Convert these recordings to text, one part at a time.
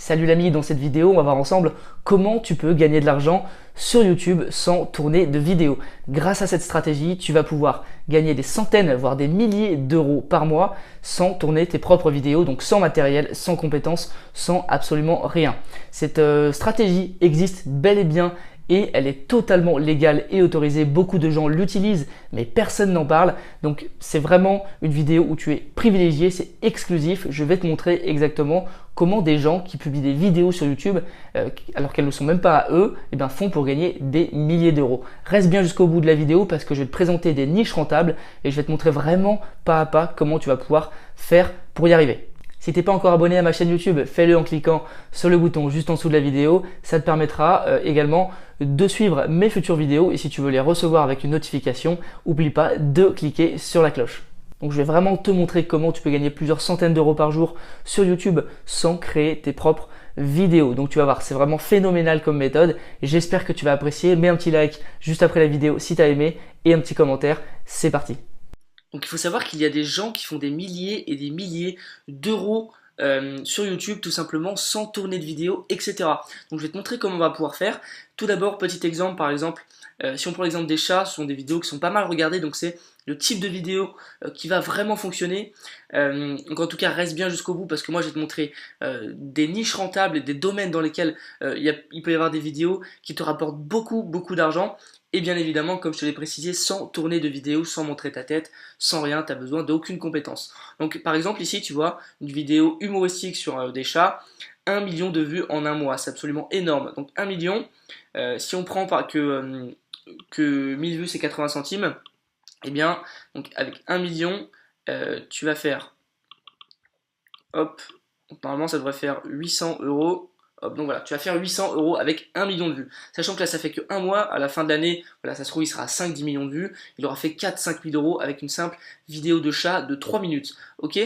Salut l'ami, dans cette vidéo, on va voir ensemble comment tu peux gagner de l'argent sur YouTube sans tourner de vidéos. Grâce à cette stratégie, tu vas pouvoir gagner des centaines, voire des milliers d'euros par mois sans tourner tes propres vidéos, donc sans matériel, sans compétences, sans absolument rien. Cette stratégie existe bel et bien et elle est totalement légale et autorisée. Beaucoup de gens l'utilisent, mais personne n'en parle. Donc c'est vraiment une vidéo où tu es privilégié, c'est exclusif. Je vais te montrer exactement comment des gens qui publient des vidéos sur YouTube, alors qu'elles ne sont même pas à eux, font pour gagner des milliers d'euros. Reste bien jusqu'au bout de la vidéo parce que je vais te présenter des niches rentables et je vais te montrer vraiment pas à pas comment tu vas pouvoir faire pour y arriver. Si tu n'es pas encore abonné à ma chaîne YouTube, fais-le en cliquant sur le bouton juste en dessous de la vidéo. Ça te permettra également de suivre mes futures vidéos et si tu veux les recevoir avec une notification, n'oublie pas de cliquer sur la cloche. Donc je vais vraiment te montrer comment tu peux gagner plusieurs centaines d'euros par jour sur YouTube sans créer tes propres vidéos. Donc tu vas voir, c'est vraiment phénoménal comme méthode et j'espère que tu vas apprécier. Mets un petit like juste après la vidéo si tu as aimé et un petit commentaire. C'est parti. Donc il faut savoir qu'il y a des gens qui font des milliers et des milliers d'euros sur YouTube tout simplement sans tourner de vidéo, etc. Donc je vais te montrer comment on va pouvoir faire. Tout d'abord, petit exemple, par exemple, si on prend l'exemple des chats, ce sont des vidéos qui sont pas mal regardées, donc c'est le type de vidéo qui va vraiment fonctionner. Donc en tout cas, reste bien jusqu'au bout parce que moi je vais te montrer des niches rentables et des domaines dans lesquels il peut y avoir des vidéos qui te rapportent beaucoup d'argent. Et bien évidemment, comme je te l'ai précisé, sans tourner de vidéo, sans montrer ta tête, sans rien, tu n'as besoin d'aucune compétence. Donc par exemple ici, tu vois, une vidéo humoristique sur des chats, 1 million de vues en un mois, c'est absolument énorme. Donc 1 million, si on prend que 1000 vues c'est 80 centimes, et bien donc avec 1 million, tu vas faire, hop, donc, normalement ça devrait faire 800 euros. Hop, donc voilà, tu vas faire 800 euros avec 1 million de vues. Sachant que là, ça fait que un mois, à la fin de l'année, voilà, ça se trouve, il sera à 5-10 millions de vues. Il aura fait 4-5 000 euros avec une simple vidéo de chat de 3 minutes. Ok,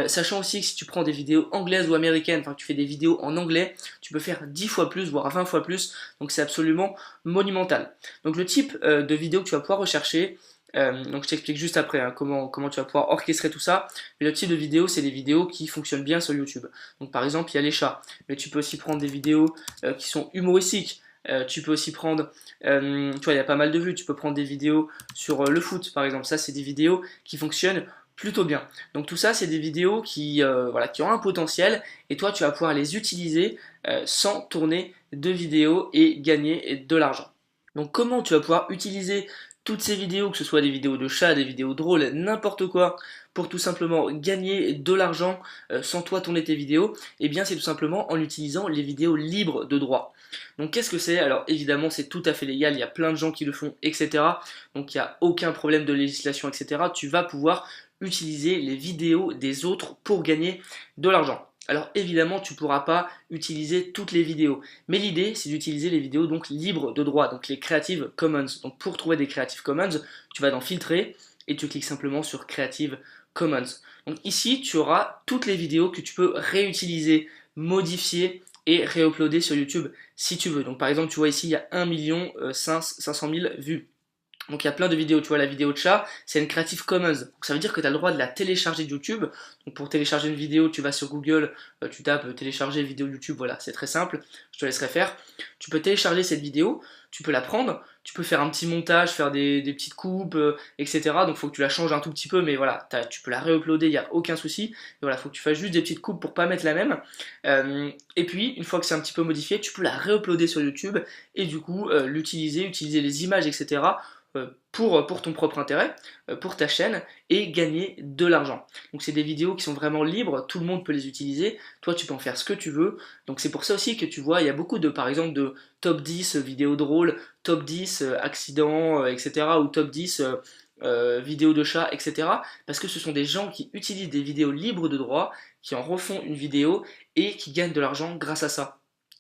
sachant aussi que si tu prends des vidéos anglaises ou américaines, enfin, que tu fais des vidéos en anglais, tu peux faire 10 fois plus, voire 20 fois plus. Donc, c'est absolument monumental. Donc, le type de vidéo que tu vas pouvoir rechercher, donc je t'explique juste après comment tu vas pouvoir orchestrer tout ça. Mais le type de vidéo, c'est des vidéos qui fonctionnent bien sur YouTube. Donc par exemple, il y a les chats, mais tu peux aussi prendre des vidéos qui sont humoristiques. Tu peux aussi prendre, tu vois, il y a pas mal de vues. Tu peux prendre des vidéos sur le foot, par exemple. Ça, c'est des vidéos qui fonctionnent plutôt bien. Donc tout ça, c'est des vidéos qui ont un potentiel et toi, tu vas pouvoir les utiliser sans tourner de vidéos et gagner de l'argent. Donc comment tu vas pouvoir utiliser toutes ces vidéos, que ce soit des vidéos de chats, des vidéos drôles, n'importe quoi, pour tout simplement gagner de l'argent sans toi tourner tes vidéos, et bien c'est tout simplement en utilisant les vidéos libres de droit. Donc qu'est-ce que c'est? Alors évidemment c'est tout à fait légal, il y a plein de gens qui le font, etc. Donc il n'y a aucun problème de législation, etc. Tu vas pouvoir utiliser les vidéos des autres pour gagner de l'argent. Alors évidemment, tu ne pourras pas utiliser toutes les vidéos, mais l'idée c'est d'utiliser les vidéos donc libres de droit, donc les Creative Commons. Donc pour trouver des Creative Commons, tu vas dans Filtrer et tu cliques simplement sur Creative Commons. Donc ici, tu auras toutes les vidéos que tu peux réutiliser, modifier et réuploader sur YouTube si tu veux. Donc par exemple, tu vois ici, il y a 1 500 000 vues. Donc il y a plein de vidéos, tu vois la vidéo de chat, c'est une Creative Commons. Donc ça veut dire que tu as le droit de la télécharger de YouTube. Donc pour télécharger une vidéo, tu vas sur Google, tu tapes télécharger vidéo YouTube, voilà, c'est très simple, je te laisserai faire. Tu peux télécharger cette vidéo, tu peux la prendre, tu peux faire un petit montage, faire des petites coupes, etc. Donc il faut que tu la changes un tout petit peu, mais voilà, tu peux la réuploader, il n'y a aucun souci. Et voilà, il faut que tu fasses juste des petites coupes pour pas mettre la même. Et puis, une fois que c'est un petit peu modifié, tu peux la réuploader sur YouTube et du coup utiliser les images, etc. Pour ton propre intérêt, pour ta chaîne et gagner de l'argent. Donc c'est des vidéos qui sont vraiment libres, tout le monde peut les utiliser, toi tu peux en faire ce que tu veux. Donc c'est pour ça aussi que tu vois, il y a beaucoup par exemple de top 10 vidéos drôles, top 10 accidents, etc. ou top 10 vidéos de chats, etc. Parce que ce sont des gens qui utilisent des vidéos libres de droit, qui en refont une vidéo et qui gagnent de l'argent grâce à ça.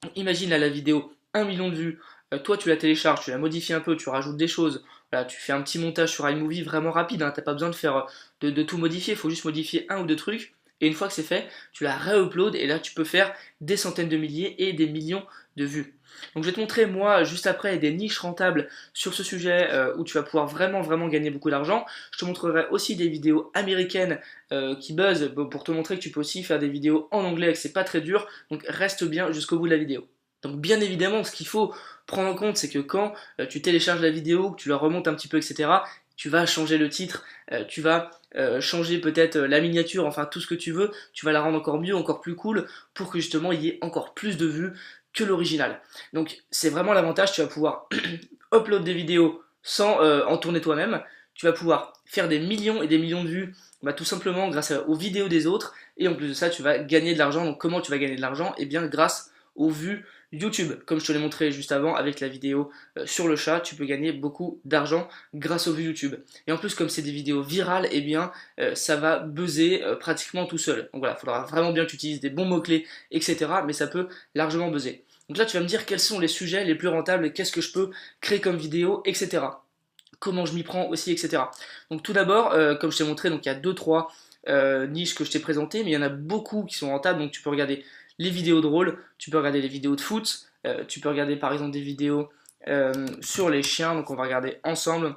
Donc, imagine là la vidéo 1 million de vues, toi tu la télécharges, tu la modifies un peu, tu rajoutes des choses, voilà, tu fais un petit montage sur iMovie vraiment rapide, hein, t'as pas besoin de tout modifier, il faut juste modifier un ou deux trucs, Et une fois que c'est fait, tu la re-upload et là tu peux faire des centaines de milliers et des millions de vues. Donc je vais te montrer moi juste après des niches rentables sur ce sujet où tu vas pouvoir vraiment gagner beaucoup d'argent. Je te montrerai aussi des vidéos américaines qui buzzent pour te montrer que tu peux aussi faire des vidéos en anglais et que c'est pas très dur. Donc reste bien jusqu'au bout de la vidéo. Donc bien évidemment, ce qu'il faut prendre en compte, c'est que quand tu télécharges la vidéo, que tu la remontes un petit peu, etc., tu vas changer le titre, tu vas changer peut-être la miniature, enfin tout ce que tu veux, tu vas la rendre encore mieux, encore plus cool, pour que justement il y ait encore plus de vues que l'original. Donc c'est vraiment l'avantage, tu vas pouvoir upload des vidéos sans en tourner toi-même, tu vas pouvoir faire des millions et des millions de vues tout simplement grâce aux vidéos des autres, et en plus de ça tu vas gagner de l'argent. Donc comment tu vas gagner de l'argent? Eh bien grâce aux vues YouTube, comme je te l'ai montré juste avant avec la vidéo sur le chat, tu peux gagner beaucoup d'argent grâce aux vues YouTube. Et en plus, comme c'est des vidéos virales, eh bien, ça va buzzer pratiquement tout seul. Donc voilà, il faudra vraiment bien que tu utilises des bons mots-clés, etc. Mais ça peut largement buzzer. Donc là, tu vas me dire quels sont les sujets les plus rentables, qu'est-ce que je peux créer comme vidéo, etc. Comment je m'y prends aussi, etc. Donc tout d'abord, comme je t'ai montré, donc il y a 2-3 niches que je t'ai présentées, mais il y en a beaucoup qui sont rentables, donc tu peux regarder les vidéos drôles, tu peux regarder les vidéos de foot, tu peux regarder par exemple des vidéos sur les chiens, donc on va regarder ensemble.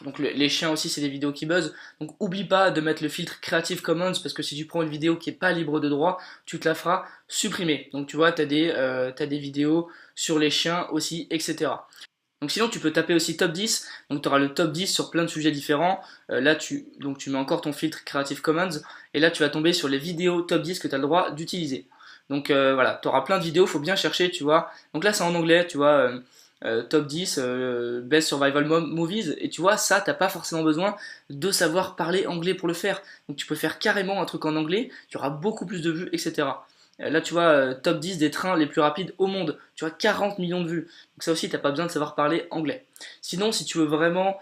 Donc les chiens aussi, c'est des vidéos qui buzzent. Donc oublie pas de mettre le filtre Creative Commons, parce que si tu prends une vidéo qui n'est pas libre de droit, tu te la feras supprimer. Donc tu vois, tu as des vidéos sur les chiens aussi, etc. Donc sinon tu peux taper aussi top 10, donc tu auras le top 10 sur plein de sujets différents. Là tu mets encore ton filtre Creative Commons, et là tu vas tomber sur les vidéos top 10 que tu as le droit d'utiliser. Donc voilà, tu auras plein de vidéos, faut bien chercher, tu vois. Donc là c'est en anglais, tu vois, top 10, Best Survival Movies, et tu vois, ça t'as pas forcément besoin de savoir parler anglais pour le faire. Donc tu peux faire carrément un truc en anglais, tu auras beaucoup plus de vues, etc. Là, tu vois, top 10 des trains les plus rapides au monde. Tu vois, 40 millions de vues. Donc ça aussi, t'as pas besoin de savoir parler anglais. Sinon, si tu veux vraiment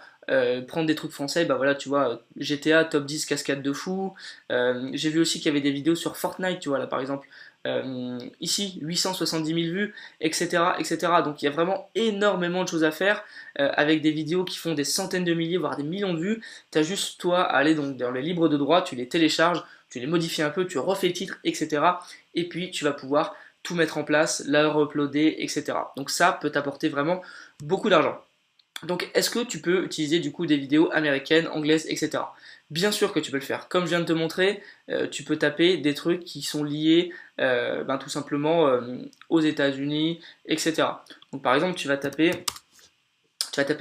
prendre des trucs français, bah voilà, tu vois, GTA, top 10 cascade de fou. J'ai vu aussi qu'il y avait des vidéos sur Fortnite, tu vois, là par exemple. Ici, 870 000 vues, etc., etc. Donc il y a vraiment énormément de choses à faire avec des vidéos qui font des centaines de milliers, voire des millions de vues. Tu as juste toi à aller donc dans les libres de droit, tu les télécharges, tu les modifies un peu, tu refais le titre, etc. Et puis tu vas pouvoir tout mettre en place, la uploader, etc. Donc ça peut t'apporter vraiment beaucoup d'argent. Donc est-ce que tu peux utiliser du coup des vidéos américaines, anglaises, etc. Bien sûr que tu peux le faire. Comme je viens de te montrer, tu peux taper des trucs qui sont liés tout simplement aux États-Unis, etc. Donc par exemple, tu vas taper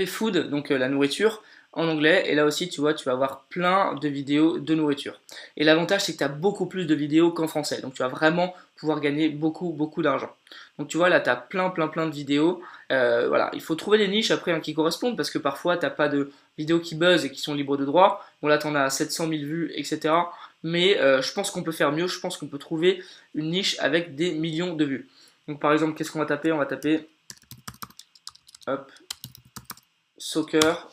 food, donc la nourriture, en anglais, et là aussi tu vois, tu vas avoir plein de vidéos de nourriture. Et l'avantage c'est que tu as beaucoup plus de vidéos qu'en français, donc tu vas vraiment pouvoir gagner beaucoup d'argent. Donc tu vois là tu as plein de vidéos. Voilà, il faut trouver les niches après qui correspondent, parce que parfois tu n'as pas de vidéos qui buzzent et qui sont libres de droit. Bon là tu en as 700 000 vues, etc. Mais je pense qu'on peut faire mieux, je pense qu'on peut trouver une niche avec des millions de vues. Donc par exemple, qu'est-ce qu'on va taper? On va taper hop, soccer.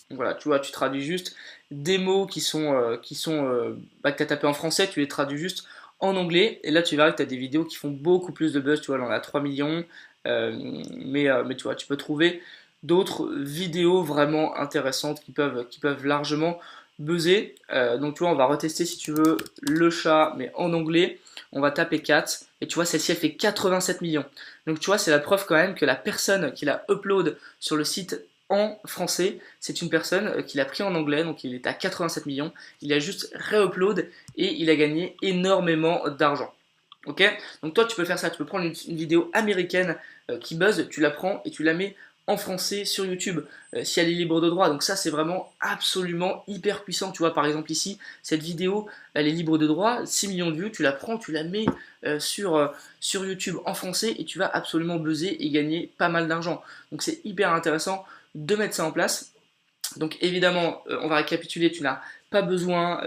Donc voilà, tu vois, tu traduis juste des mots que tu as tapé en français, tu les traduis juste en anglais, et là tu verras que tu as des vidéos qui font beaucoup plus de buzz, tu vois, là on a 3 millions, mais tu vois, tu peux trouver d'autres vidéos vraiment intéressantes qui peuvent largement buzzer. Donc tu vois, on va retester si tu veux le chat, mais en anglais, on va taper cat, et tu vois, celle-ci elle fait 87 millions. Donc tu vois, c'est la preuve quand même que la personne qui la upload sur le site en français, c'est une personne qui l'a pris en anglais, donc il est à 87 millions, il a juste re-upload et il a gagné énormément d'argent. Ok? Donc toi tu peux faire ça, tu peux prendre une vidéo américaine qui buzz, tu la prends et tu la mets en français sur YouTube, si elle est libre de droit. Donc ça c'est vraiment absolument hyper puissant. Tu vois, par exemple ici, cette vidéo elle est libre de droit, 6 millions de vues, tu la prends, tu la mets sur YouTube en français, et tu vas absolument buzzer et gagner pas mal d'argent. Donc c'est hyper intéressant de mettre ça en place. Donc évidemment, on va récapituler, tu n'as pas besoin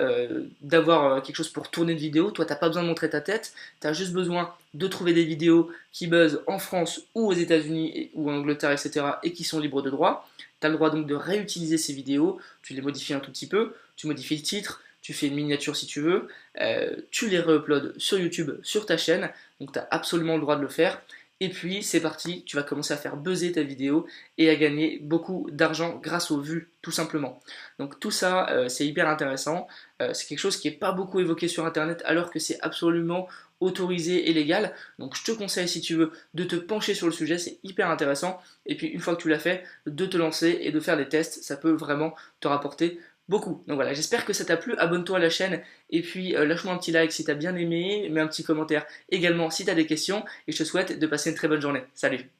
d'avoir quelque chose pour tourner une vidéo, toi tu n'as pas besoin de montrer ta tête, tu as juste besoin de trouver des vidéos qui buzzent en France ou aux États-Unis ou en Angleterre, etc. et qui sont libres de droit. Tu as le droit donc de réutiliser ces vidéos, tu les modifies un tout petit peu, tu modifies le titre, tu fais une miniature si tu veux, tu les re-uploads sur YouTube, sur ta chaîne, donc tu as absolument le droit de le faire. Et puis c'est parti, tu vas commencer à faire buzzer ta vidéo et à gagner beaucoup d'argent grâce aux vues, tout simplement. Donc tout ça, c'est hyper intéressant. C'est quelque chose qui n'est pas beaucoup évoqué sur Internet alors que c'est absolument autorisé et légal. Donc je te conseille, si tu veux, de te pencher sur le sujet, c'est hyper intéressant. Et puis une fois que tu l'as fait, de te lancer et de faire des tests, ça peut vraiment te rapporter beaucoup. Donc voilà, j'espère que ça t'a plu, abonne-toi à la chaîne et puis lâche-moi un petit like si t'as bien aimé, mets un petit commentaire également si t'as des questions et je te souhaite de passer une très bonne journée. Salut!